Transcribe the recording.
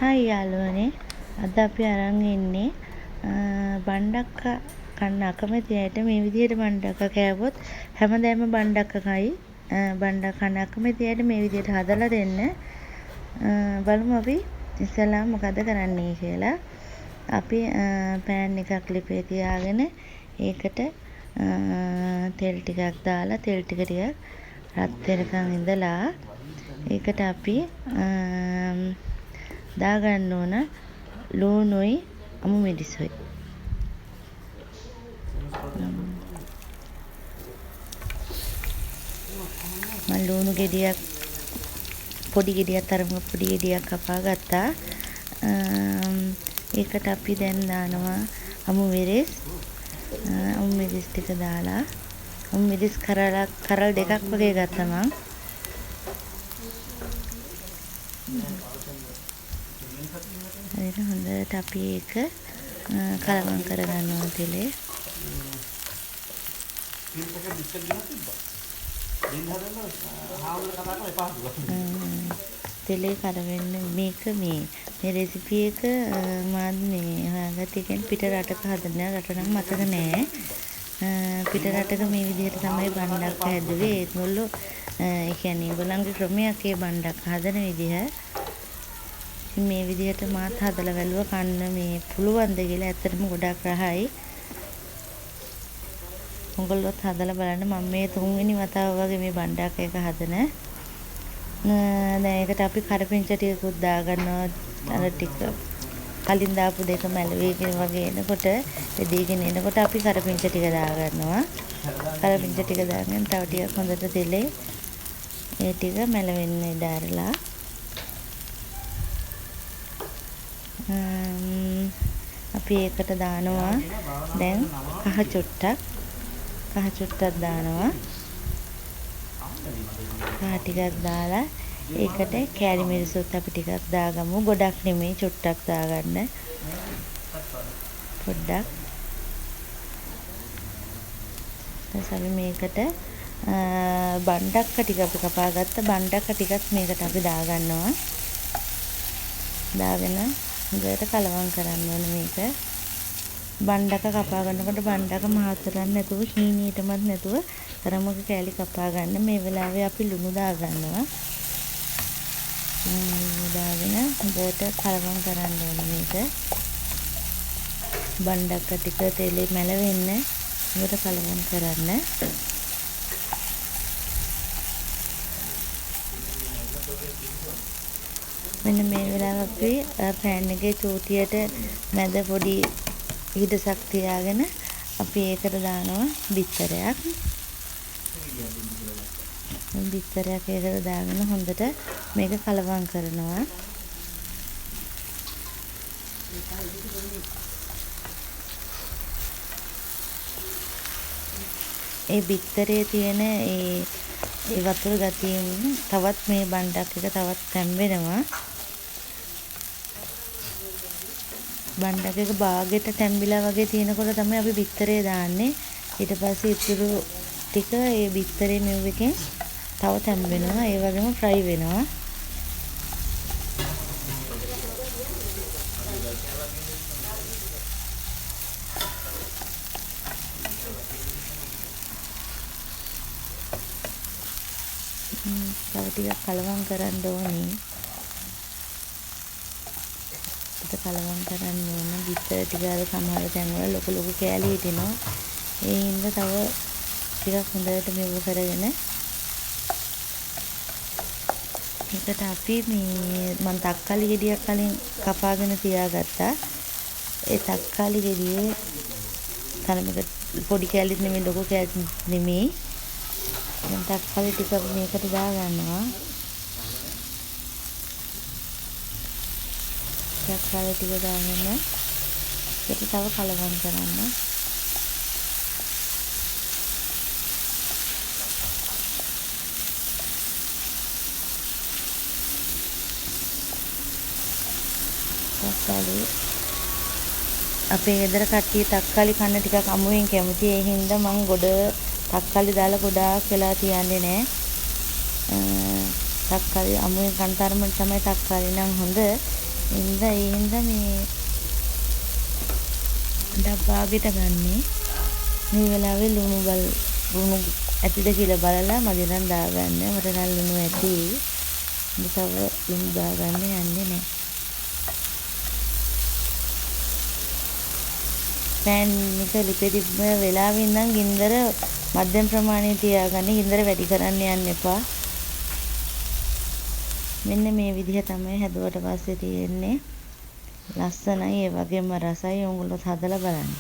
Hi යාළුවනේ, අද අපි අරන් ඉන්නේ බණ්ඩක්ක කන්න අකමැති අයට මේ විදිහට බණ්ඩක්ක කෑවොත් හැමදාම බණ්ඩක්ක කයි. බණ්ඩක්ක කන්න අකමැති අයට මේ විදිහට හදලා දෙන්න. බලමු අපි ඉස්සෙල්ලාම මොකද කරන්නේ කියලා. අපි පෑන් එකක් ලිපේ තියාගෙන ඒකට තෙල් ටිකක් දාලා තෙල් ටික රත් වෙනකන් ඉඳලා ඒකට අපි දාගන්න ඕන ලුණුයි අමු මිරිසුයි. මම ලුණු ගෙඩියක් පොඩි ගෙඩියක් තරම පොඩි ගෙඩියක් කපා ගත්තා. ඒකට අපි දැන් දානවා අමු මිරිස්. අමු මිරිස් ටික දාලා අමු මිරිස් කරල් දෙකක් වගේ ගත්තා මම. ඒක හොඳට අපි ඒක කලවම් කරගන්න ඕන තෙලේ. තෙලේ කරවෙන්න මේක මේ රෙසිපි එක මාත් හොයාගත්තේ කියන්නේ පිට රටක හදන රට නම් මතක නෑ. පිට රටක මේ විදිහට තමයි බණ්ඩක්ක හැදුවේ. ඒගොල්ලෝ ඒ කියන්නේ ඒගොල්ලන්ගේ ක්‍රමයක් ඒ බණ්ඩක්ක හදන විදිහ. මේ විදිහට මාත් හදලා බැලුවා කන්න මේ පුළුවන්ද කියලා. ඇත්තටම ගොඩක් රහයි. උගලොත් හදලා බලන්න. මම මේ 3 වෙනි වතාව වගේ මේ බණ්ඩක්ක එක හදන. දැන් ඒකට අපි කරපිංචා ටිකකුත් දාගන්නවා. අර ටික කලින් දාපු දෙක මැලවිගෙන වගේ එනකොට දෙදීගෙන එනකොට අපි කරපිංචා ටික දාගන්නවා. කරපිංචා ටික දාගෙන තව ටිකක් හොඳට තෙලේ ඒ ටික මැලවෙන්න ඉඩාරලා අපි ඒකට දානවා දැන් කහ චුට්ටක් දානවා. කහ ටිකක් දාලා ඒකට කෑලි මිරිසුත් අපි ටිකක් දාගමු. ගොඩක් නෙමෙයි චුට්ටක් දාගන්න. පොඩ්ඩක්. ඊට මේකට බණ්ඩක්ක ටික අපි කපා ගත්ත බණ්ඩක්ක ටිකක් මේකට අපි දාගන්නවා. දාගෙන හොඳට කලවම් කරන්න ඕන මේක. බණ්ඩක කපා ගන්නකොට බණ්ඩක මහත් කරන්නේ නැතුව හීනීටමත් නැතුව තරමක කෑලි කපා ගන්න. මේ වෙලාවේ අපි ලුණු දාගන්නවා. ලුණු දාගෙන හොඳට කලවම් කරන්න ඕන මේක. බණ්ඩක ටික තෙලේ මැලවෙන්න හොඳට කලවම් කරන්න. මෙන්න මේ වෙලාව අපි පෑන් එකේ චූටියට මැද පොඩි හිඩසක් තියාගෙන අපි ඒකට දානවා බිත්තරයක්. බිත්තරයක් ඒකට දාගෙන හොඳට මේක කලවම් කරනවා. ඒ බිත්තරේ තියෙන ඒ වතුර ගතියෙන් තවත් මේ බණ්ඩක් එක තවත් තැම්බෙනවා. බණ්ඩක් එක බාගෙට තැම්බිලා වගේ තියෙනකොට තමයි අපි බිත්තරේ දාන්නේ. ඊට පස්සේ ඉතුරු ටික ඒ බිත්තරේ මෙව් එකෙන් තව තැම්බෙනවා. ඒ වගේම ෆ්‍රයි වෙනවා. තව ටිකක් කලවම් කරන්න ඕනේ. කලවම් කරන්න ඕන. බිත්තර ටික අර සමහර තැන්වල ලොකු කෑලි හිටිනවා. ඒ හින්දා තව ටිකක් හොඳට මෙව කරගෙන ඒකට අපි මම තක්කාලි ගෙඩියක් කලින් කපාගෙන තියාගත්තා. ඒ තක්කාලි ගෙඩියේ තරමක පොඩි කෑලිත් නෙමෙයි ලොකු කෑලිත් නෙමෙයි. දැන් තක්කාලි ටික මේකට දාගන්නවා. තක්කාලි ටික දාගෙන ඒක තව කලවම් කරන්න. තක්කාලි අපේ ගෙදර කට්ටිය තක්කාලි කන්න ටිකක් අමුවෙන් කැමති. ඒ හින්දා මම ගොඩ තක්කාලි දාලා ගොඩාක් වෙලා තියන්නේ නැහැ. තක්කාලි අමුවෙන් කන තරමට තමයි තක්කාලි නම් හොඳ. ඒ හින්දා මේ ඩබ්බාගෙට ගන්නේ. මේ වෙලාවේ ලුණු ඇතිද කියලා බලලා මදි නම් දාගන්න. මට නම් ලුණු ඇති. තව ලුණු දාගන්න යන්නේ නැහැ. පෑන් එක ලිපෙදි වෙලාවෙ ඉඳන් ගින්දර මධ්‍යම ප්‍රමාණයේ තියාගන්න. ගින්දර වැඩි කරන්න යන්න එපා. මෙන්න මේ විදිහ තමයි හැදුවට පස්සේ තියෙන්නේ. ලස්සනයි, ඒ වගේම රසයි. උඹලත් හදලා බලන්න.